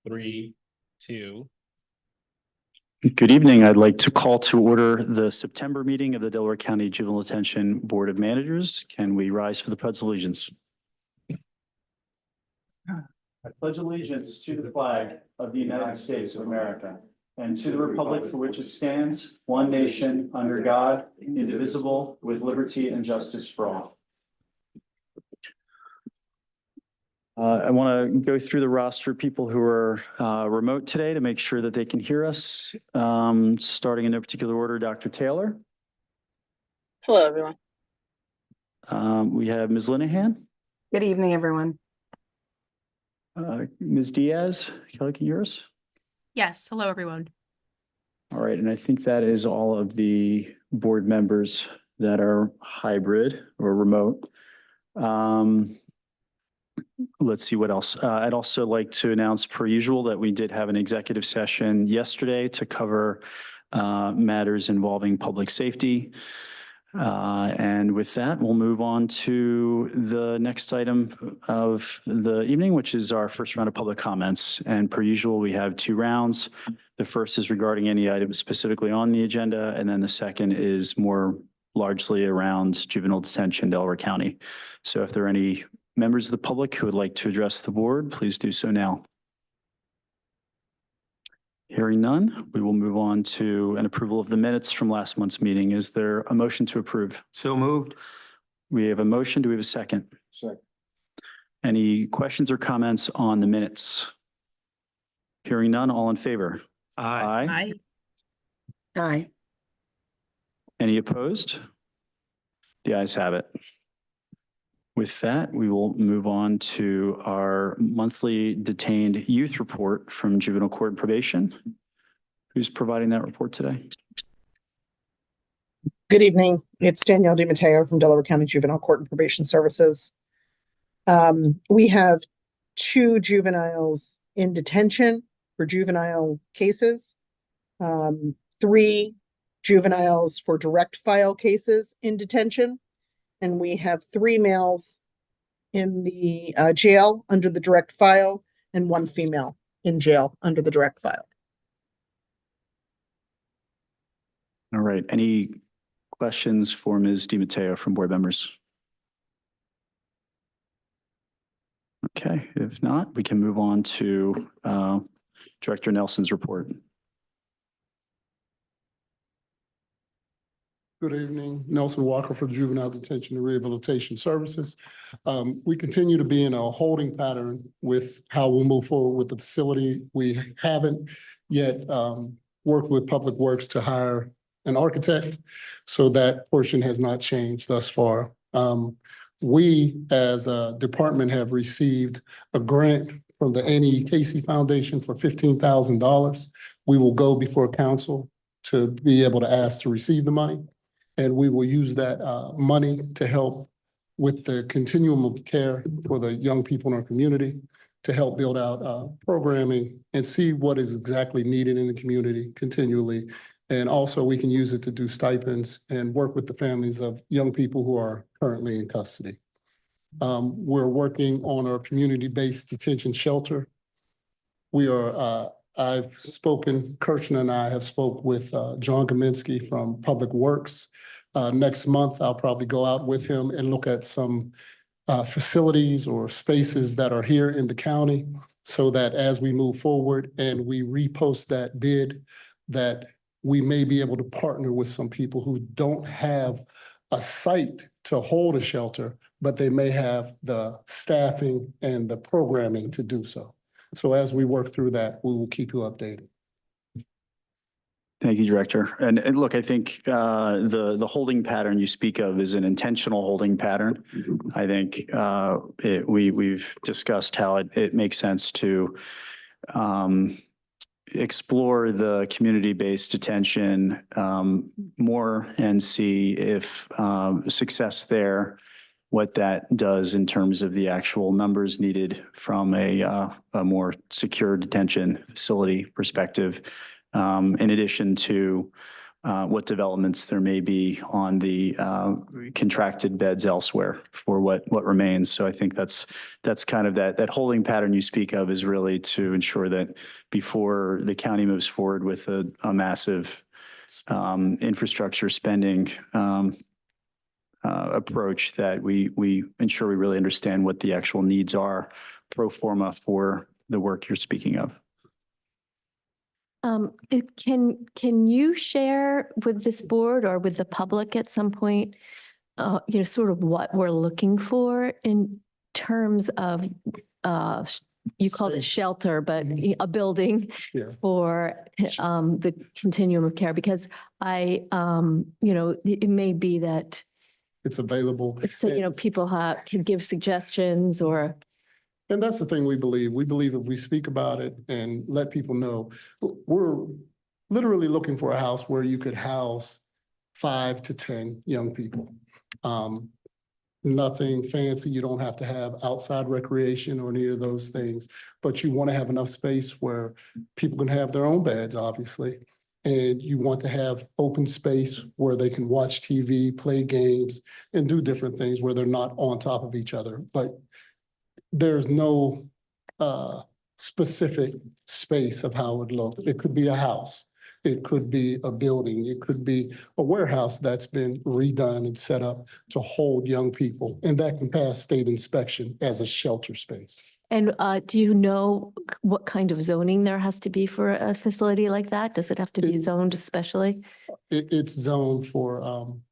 3, 2. Good evening. I'd like to call to order the September meeting of the Delaware County Juvenile Detention Board of Managers. Can we rise for the Pledge of Allegiance? I pledge allegiance to the flag of the United States of America and to the republic for which it stands, one nation, under God, indivisible, with liberty and justice for all. I want to go through the roster of people who are remote today to make sure that they can hear us. Starting in no particular order, Dr. Taylor. Hello, everyone. We have Ms. Linehan. Good evening, everyone. Ms. Diaz, Kelly, can you hear us? Yes. Hello, everyone. All right. And I think that is all of the board members that are hybrid or remote. Let's see what else. I'd also like to announce, per usual, that we did have an executive session yesterday to cover matters involving public safety. And with that, we'll move on to the next item of the evening, which is our first round of public comments. And per usual, we have 2 rounds. The first is regarding any items specifically on the agenda, and then the second is more largely around juvenile detention, Delaware County. So if there are any members of the public who would like to address the board, please do so now. Hearing none, we will move on to an approval of the minutes from last month's meeting. Is there a motion to approve? So moved. We have a motion. Do we have a second? Second. Any questions or comments on the minutes? Hearing none, all in favor? Aye. Aye. Any opposed? The ayes have it. With that, we will move on to our monthly detained youth report from Juvenile Court and Probation. Who's providing that report today? Good evening. It's Danielle DiMatteo from Delaware County Juvenile Court and Probation Services. We have 2 juveniles in detention for juvenile cases, 3 juveniles for direct file cases in detention, and we have 3 males in the jail under the direct file and 1 female in jail under the direct file. All right. Any questions for Ms. DiMatteo from board members? Okay. If not, we can move on to Director Nelson's report. Good evening, Nelson Walker for Juvenile Detention and Rehabilitation Services. We continue to be in a holding pattern with how we'll move forward with the facility. We haven't yet worked with Public Works to hire an architect, so that portion has not changed thus far. We, as a department, have received a grant from the Annie Casey Foundation for $15,000. We will go before council to be able to ask to receive the money. And we will use that money to help with the continuum of care for the young people in our community, to help build out programming and see what is exactly needed in the community continually. And also we can use it to do stipends and work with the families of young people who are currently in custody. We're working on our community-based detention shelter. We are, I've spoken, Kirchner and I have spoke with John Kaminsky from Public Works. Next month, I'll probably go out with him and look at some facilities or spaces that are here in the county, so that as we move forward and we repost that bid, that we may be able to partner with some people who don't have a site to hold a shelter, but they may have the staffing and the programming to do so. So as we work through that, we will keep you updated. Thank you, Director. And look, I think the holding pattern you speak of is an intentional holding pattern. I think we've discussed how it makes sense to explore the community-based detention more and see if success there, what that does in terms of the actual numbers needed from a more secure detention facility perspective. In addition to what developments there may be on the contracted beds elsewhere for what remains. So I think that's kind of that holding pattern you speak of is really to ensure that before the county moves forward with a massive infrastructure spending approach, that we ensure we really understand what the actual needs are pro forma for the work you're speaking of. Can you share with this board or with the public at some point, sort of what we're looking for in terms of, you called it shelter, but a building Yeah. for the continuum of care? Because it may be that, It's available. so, people can give suggestions or. And that's the thing we believe. We believe if we speak about it and let people know, we're literally looking for a house where you could house 5 to 10 young people. Nothing fancy. You don't have to have outside recreation or any of those things, but you want to have enough space where people can have their own beds, obviously. And you want to have open space where they can watch TV, play games, and do different things where they're not on top of each other. But there's no specific space of how it would look. It could be a house. It could be a building. It could be a warehouse that's been redone and set up to hold young people. And that can pass state inspection as a shelter space. And do you know what kind of zoning there has to be for a facility like that? Does it have to be It's- zoned especially? It's zoned for, I'm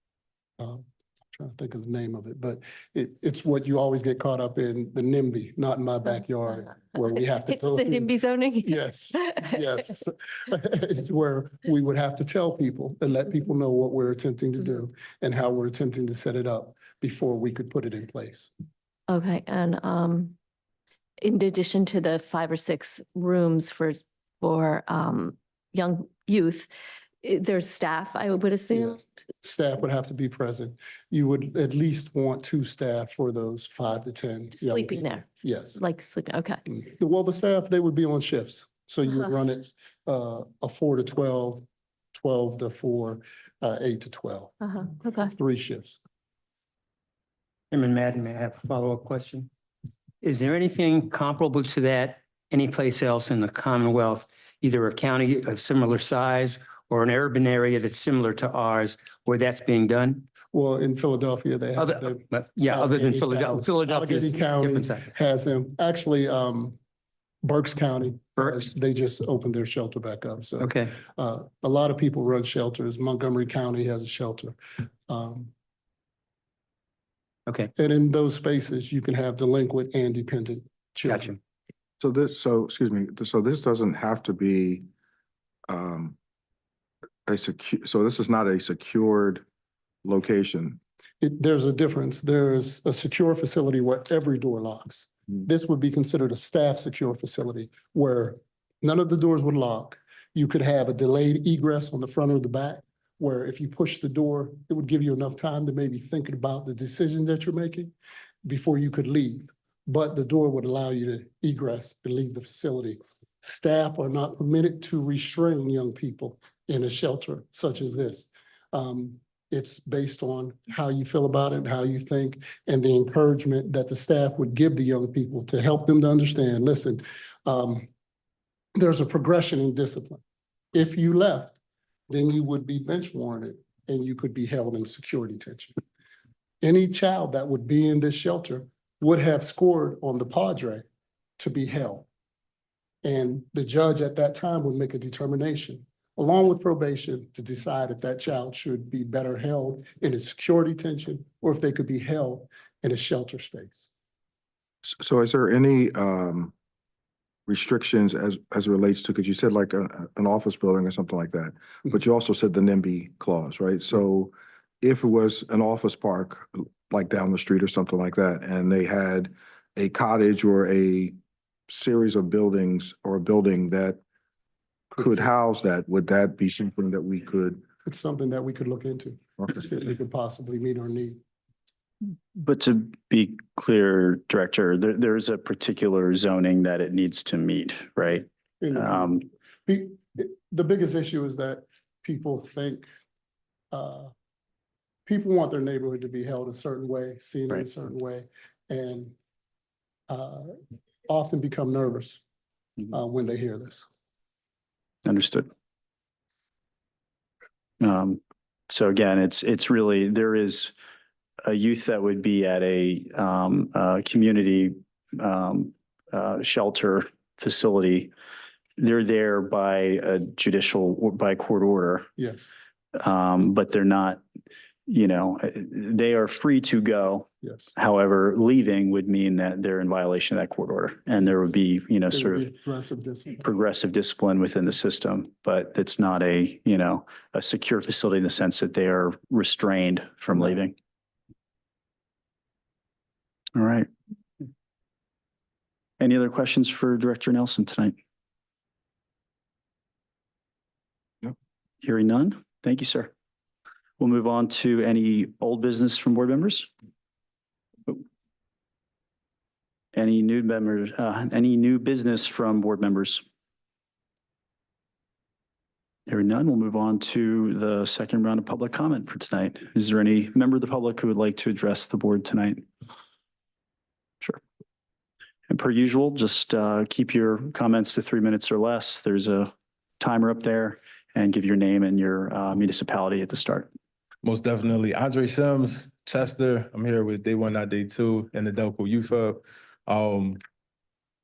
trying to think of the name of it, but it's what you always get caught up in, the NIMBY, not in my backyard, where we have to It's go the through. NIMBY zoning? Yes, yes. Where we would have to tell people and let people know what we're attempting to do and how we're attempting to set it up before we could put it in place. Okay, and in addition to the 5 or 6 rooms for young youth, there's staff, I would assume? Yes. Staff would have to be present. You would at least want 2 staff for those 5 to 10. young Sleeping people. there, Yes. like sleeping, okay. Well, the staff, they would be on shifts. So you Uh-huh. run it a 4 to 12, 12 to 4, 8 to 12, Okay. 3 shifts. Chairman Madden, may I have a follow-up question? Is there anything comparable to that anyplace else in the Commonwealth, either a county of similar size or an urban area that's similar to ours where that's being done? Well, in Philadelphia, they have. Other than Allegheny Philadelphia, County. Philadelphia is Allegheny County different size. has them. Actually, Berks County. Berks? They just opened their shelter back up. So Okay, a lot of people run shelters. Montgomery County has a shelter. okay, And in those spaces, you can have delinquent and dependent children. gotcha. Excuse me, so this doesn't have to be so this is not a secured location. There's a difference. There's a secure facility where every door locks. This would be considered a staff secure facility where none of the doors would lock. You could have a delayed egress on the front or the back, where if you push the door, it would give you enough time to maybe think about the decision that you're making before you could leave. But the door would allow you to egress and leave the facility. Staff are not permitted to restrain young people in a shelter such as this. It's based on how you feel about it, how you think, and the encouragement that the staff would give the young people to help them to understand, listen, there's a progression in discipline. If you left, then you would be bench warranted and you could be held in secure detention. Any child that would be in this shelter would have scored on the Padre to be held. And the judge at that time would make a determination, along with probation, to decide if that child should be better held in a secure detention or if they could be held in a shelter space. So is there any restrictions as it relates to, because you said like an office building or something like that, but you also said the NIMBY clause, right? So if it was an office park, like down the street or something like that, and they had a cottage or a series of buildings or a building that could house that, would that be something that we could? It's something that we could look into to see if we could possibly meet our need. But to be clear, Director, there's a particular zoning that it needs to meet, right? The biggest issue is that people think people want their neighborhood to be held a certain way, seen in a Right. certain way, and often become nervous when they hear this. Understood. So again, it's really, there is a youth that would be at a community shelter facility. They're there by a by court order, Yes, but they're not, they are free to go. yes. However, leaving would mean that they're in violation of that court order, and there would be, There sort would of be aggressive discipline. progressive discipline within the system, but it's not a secure facility in the sense that they are restrained from No. leaving. All right. Any other questions for Director Nelson tonight? No. Hearing none. Thank you, sir. We'll move on to any old business from board members. Any new members, any new business from board members? Hearing none, we'll move on to the second round of public comment for tonight. Is there any member of the public who would like to address the board tonight? Sure. And per usual, just keep your comments to 3 minutes or less. There's a timer up there, and give your name and your municipality at the start. Most definitely. Andre Sims, Chester. I'm here with Day 1, Not Day 2 and the Delco Youth Hub.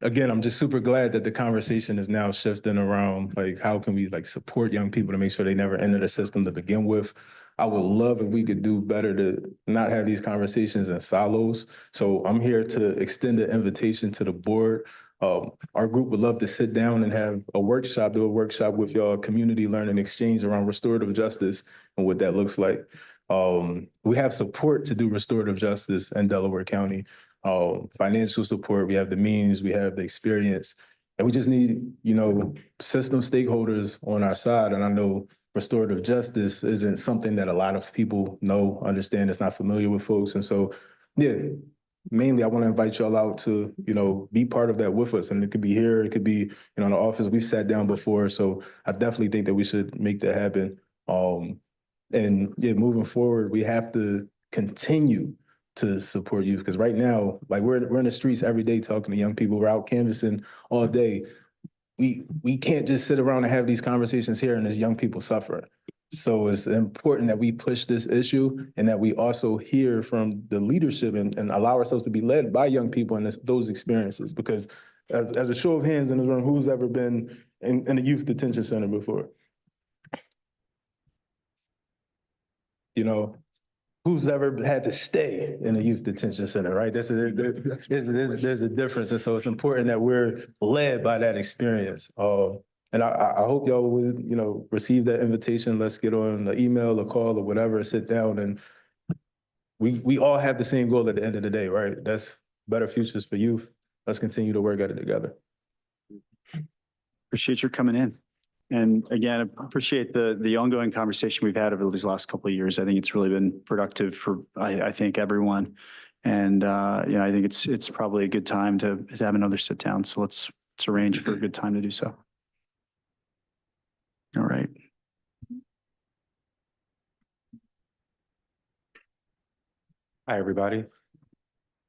Again, I'm just super glad that the conversation is now shifting around, like, how can we support young people to make sure they never enter the system to begin with. I would love if we could do better to not have these conversations in silos. So I'm here to extend an invitation to the board. Our group would love to sit down and have a workshop, do a workshop with y'all, community learning exchange around restorative justice and what that looks like. We have support to do restorative justice in Delaware County. Financial support, we have the means, we have the experience, and we just need, system stakeholders on our side. And I know restorative justice isn't something that a lot of people know, understand, it's not familiar with folks. And so, yeah, mainly I want to invite y'all out to, be part of that with us. And it could be here, it could be, in the office. We've sat down before. So I definitely think that we should make that happen. And yeah, moving forward, we have to continue to support youth, because right now, we're in the streets every day talking to young people. We're out canvassing all day. We can't just sit around and have these conversations here and as young people suffer. So it's important that we push this issue and that we also hear from the leadership and allow ourselves to be led by young people in those experiences. Because as a show of hands in this room, who's ever been in a youth detention center before? Who's ever had to stay in a youth detention center, right? There's a difference. And so it's important that we're led by that experience. And I hope y'all will, receive that invitation. Let's get on the email or call or whatever, sit down, and we all have the same goal at the end of the day, right? That's better futures for youth. Let's continue to work at it together. Appreciate your coming in. And again, I appreciate the ongoing conversation we've had over these last couple of years. I think it's really been productive for, I think, everyone. And, I think it's probably a good time to have another sit down. So let's arrange for a good time to do so. All right. Hi, everybody.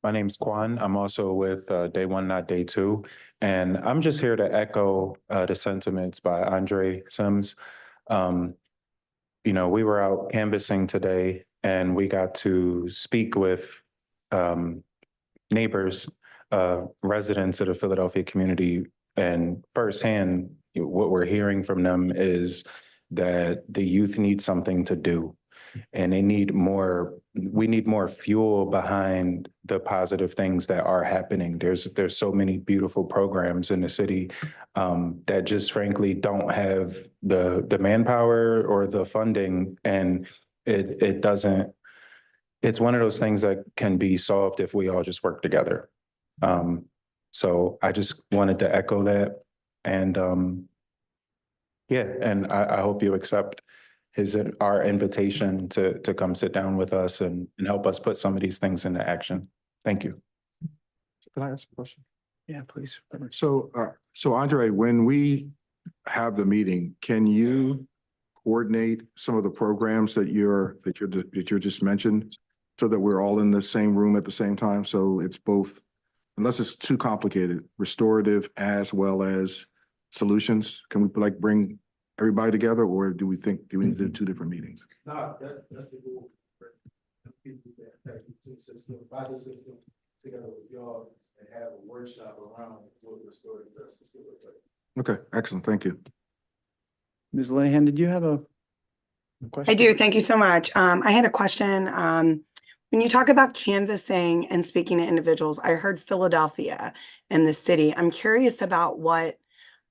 My name's Quan. I'm also with Day 1, Not Day 2. And I'm just here to echo the sentiments by Andre Sims. We were out canvassing today and we got to speak with neighbors, residents of the Philadelphia community. And firsthand, what we're hearing from them is that the youth need something to do. And we need more fuel behind the positive things that are happening. There's so many beautiful programs in the city that just frankly don't have the manpower or the funding. And it's one of those things that can be solved if we all just work together. So I just wanted to echo that. And and I hope you accept our invitation to come sit down with us and help us put some of these things into action. Thank you. Can I ask a question? Yeah, please. So Andre, when we have the meeting, can you coordinate some of the programs that you're just mentioned so that we're all in the same room at the same time? So it's both, unless it's too complicated, restorative as well as solutions? Can we like bring everybody together, or do we need to do two different meetings? No, that's the goal. People that the system, by the system, together with y'all, and have a workshop around what restorative justice will look like. Okay, excellent. Thank you. Ms. Lehan, did you have a question? I do. Thank you so much. I had a question. When you talk about canvassing and speaking to individuals, I heard Philadelphia and the city. I'm curious about what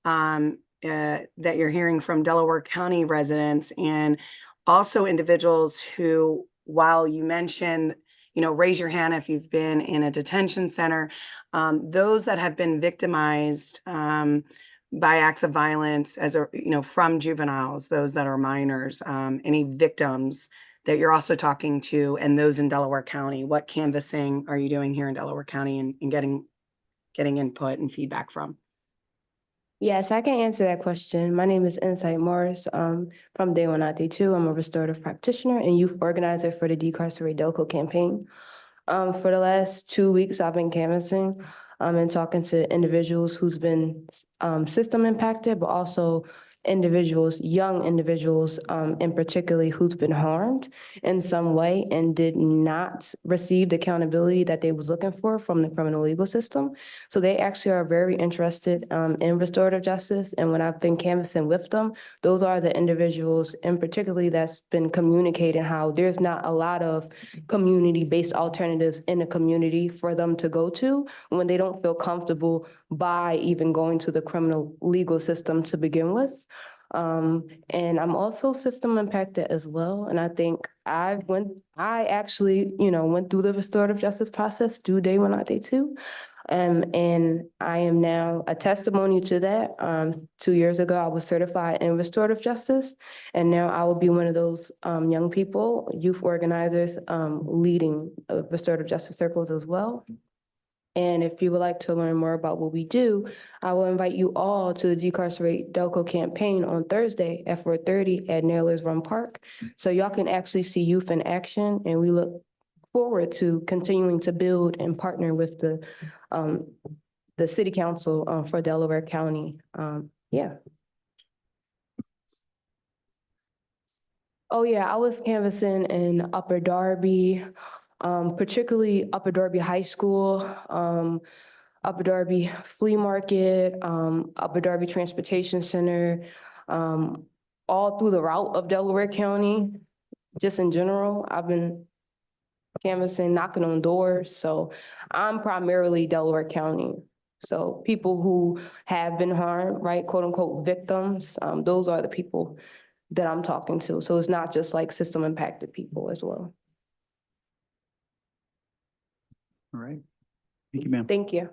that you're hearing from Delaware County residents and also individuals who, while you mentioned, raise your hand if you've been in a detention center, those that have been victimized by acts of violence from juveniles, those that are minors, any victims that you're also talking to, and those in Delaware County. What canvassing are you doing here in Delaware County and getting input and feedback from? Yes, I can answer that question. My name is Insight Morris. From Day One, Not Day Two. I'm a restorative practitioner and youth organizer for the Decarcerate DELCO campaign. For the last 2 weeks, I've been canvassing and talking to individuals who's been system impacted, but also young individuals, in particularly who's been harmed in some way and did not receive the accountability that they was looking for from the criminal legal system. So they actually are very interested in restorative justice. And when I've been canvassing with them, those are the individuals in particularly that's been communicating how there's not a lot of community-based alternatives in the community for them to go to when they don't feel comfortable by even going to the criminal legal system to begin with. And I'm also system impacted as well. And I think I actually, went through the restorative justice process through Day One, Not Day Two. And I am now a testimony to that. 2 years ago, I was certified in restorative justice, and now I will be one of those young people, youth organizers, leading restorative justice circles as well. And if you would like to learn more about what we do, I will invite you all to the Decarcerate DELCO campaign on Thursday at 4:30 at Naylor's Run Park. So y'all can actually see youth in action, and we look forward to continuing to build and partner with the city council for Delaware County. Yeah. Oh yeah, I was canvassing in Upper Darby, particularly Upper Darby High School, Upper Darby Flea Market, Upper Darby Transportation Center, all through the route of Delaware County. Just in general, I've been canvassing, knocking on doors. So I'm primarily Delaware County. So people who have been harmed, right, quote unquote victims, those are the people that I'm talking to. So it's not just like system impacted people as well. All right. Thank you, ma'am. Thank you.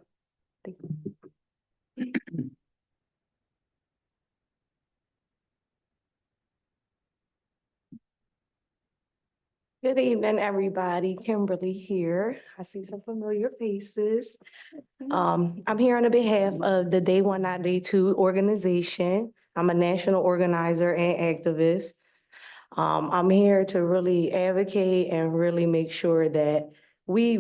Good evening, everybody. Kimberly here. I see some familiar faces. I'm here on behalf of the Day One, Not Day Two organization. I'm a national organizer and activist. I'm here to really advocate and really make sure that we,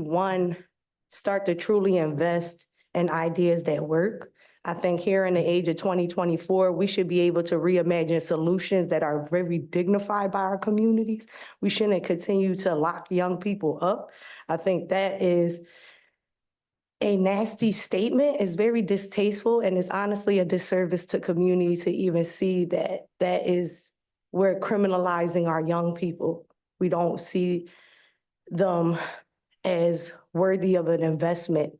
start to truly invest in ideas that work. I think here in the age of 2024, we should be able to reimagine solutions that are very dignified by our communities. We shouldn't continue to lock young people up. I think that is a nasty statement. It's very distasteful, and it's honestly a disservice to community to even see that we're criminalizing our young people. We don't see them as worthy of an investment.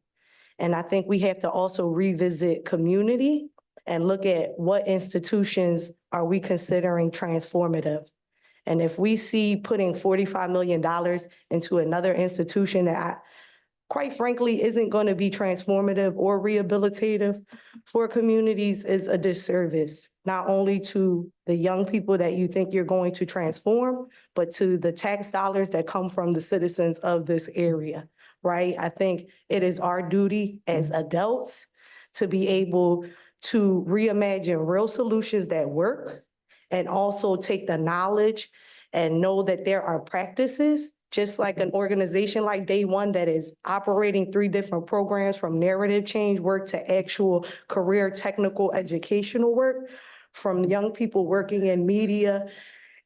And I think we have to also revisit community and look at what institutions are we considering transformative. And if we see putting $45 million into another institution that quite frankly isn't going to be transformative or rehabilitative for communities, is a disservice, not only to the young people that you think you're going to transform, but to the tax dollars that come from the citizens of this area. Right? I think it is our duty as adults to be able to reimagine real solutions that work and also take the knowledge and know that there are practices, just like an organization like Day One that is operating 3 different programs from narrative change work to actual career technical educational work, from young people working in media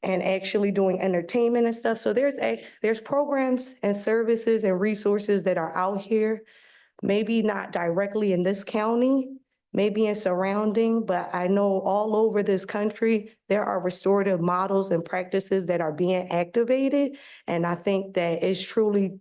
and actually doing entertainment and stuff. So there's programs and services and resources that are out here, maybe not directly in this county, maybe in surrounding, but I know all over this country, there are restorative models and practices that are being activated. And I think that it's truly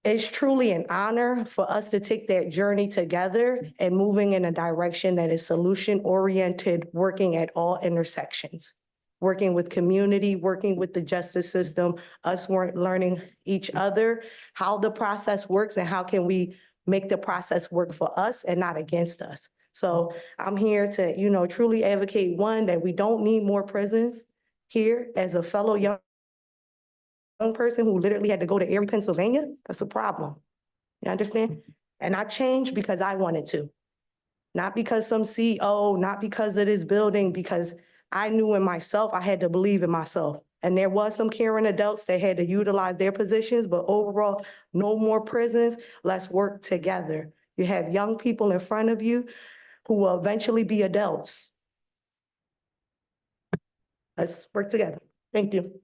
an honor for us to take that journey together and moving in a direction that is solution-oriented, working at all intersections, working with community, working with the justice system, us learning each other, how the process works and how can we make the process work for us and not against us. So I'm here to, truly advocate, one, that we don't need more prisons here. As a fellow young person who literally had to go to Erie, Pennsylvania, that's a problem. You understand? And I changed because I wanted to. Not because some CEO, not because of this building, because I knew in myself, I had to believe in myself. And there was some caring adults that had to utilize their positions, but overall, no more prisons. Let's work together. You have young people in front of you who will eventually be adults. Let's work together. Thank you.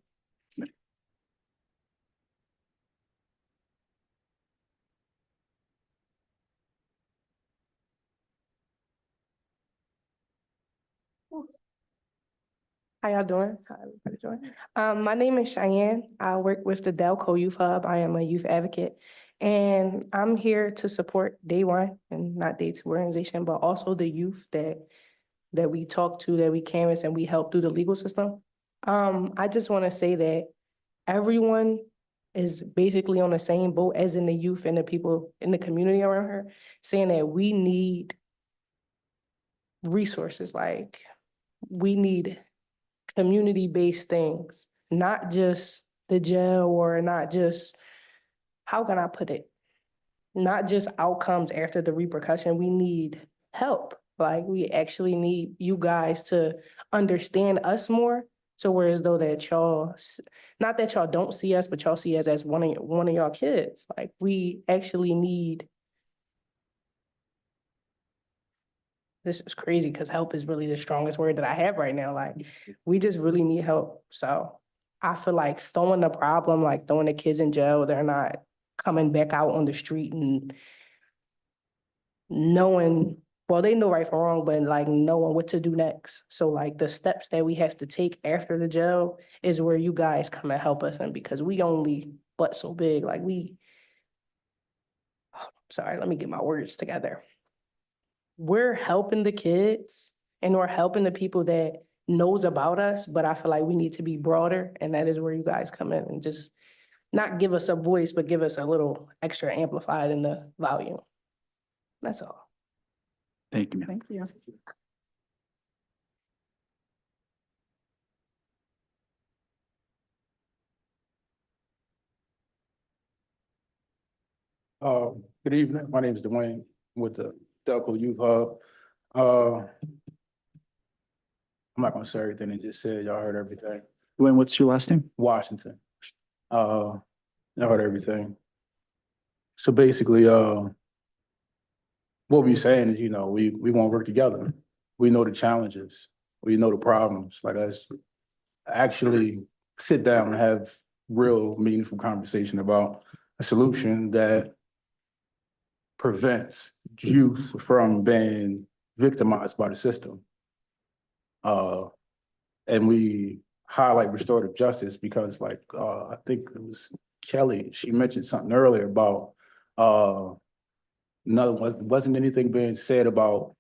How y'all doing? How everybody doing? My name is Cheyenne. I work with the Delco Youth Hub. I am a youth advocate. And I'm here to support Day One and not Day Two organization, but also the youth that we talk to, that we canvas and we help through the legal system. I just want to say that everyone is basically on the same boat as in the youth and the people in the community around her, saying that we need resources, like we need community-based things, not just the jail or not just, how can I put it? Not just outcomes after the repercussion. We need help. Like we actually need you guys to understand us more. So whereas though that y'all, not that y'all don't see us, but y'all see us as one of y'all kids. Like we actually need, this is crazy because help is really the strongest word that I have right now. Like we just really need help. So I feel like throwing the problem, like throwing the kids in jail, they're not coming back out on the street and knowing, well, they know right from wrong, but like knowing what to do next. So like the steps that we have to take after the jail is where you guys come and help us. And because we only but so big, like sorry, let me get my words together. We're helping the kids and we're helping the people that knows about us, but I feel like we need to be broader, and that is where you guys come in and just not give us a voice, but give us a little extra amplified in the volume. That's all. Thank you. Thank you. Good evening. My name is Dwayne with the Delco Youth Hub. I'm not gonna say everything they just said. Y'all heard everything. Dwayne, what's your last name? Washington. Y'all heard everything. So basically, what we're saying is, we want to work together. We know the challenges. We know the problems. Like us actually sit down and have real meaningful conversation about a solution that prevents youth from being victimized by the system. And we highlight restorative justice because I think it was Kelly, she mentioned something earlier about wasn't anything being said about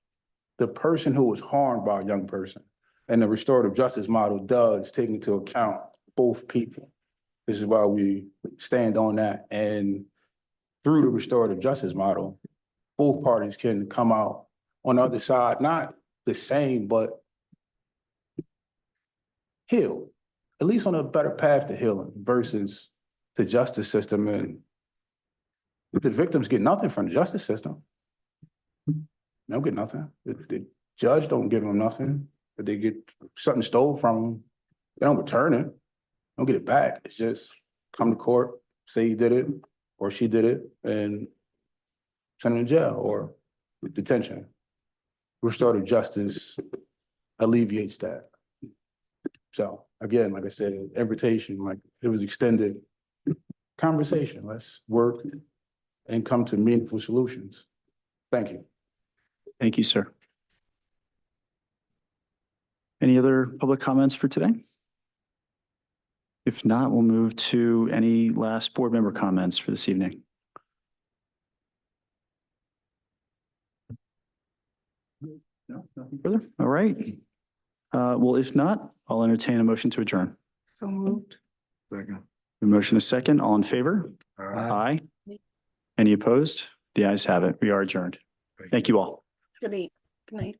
the person who was harmed by a young person. And the restorative justice model does take into account both people. This is why we stand on that. And through the restorative justice model, both parties can come out on the other side, not the same, but heal, at least on a better path to healing versus the justice system. And the victims get nothing from the justice system. They don't get nothing. The judge don't give them nothing. If they get something stole from them, they don't return it. Don't get it back. It's just come to court, say you did it or she did it, and send them to jail or detention. Restorative justice alleviates that. So again, like I said, invitation, like it was extended conversation. Let's work and come to meaningful solutions. Thank you. Thank you, sir. Any other public comments for today? If not, we'll move to any last board member comments for this evening. No, nothing further. All right. Well, if not, I'll entertain a motion to adjourn. So moved. Second. A motion is second. All in favor? Aye. Any opposed? The ayes have it. We are adjourned. Thank you all. Good night. Good night.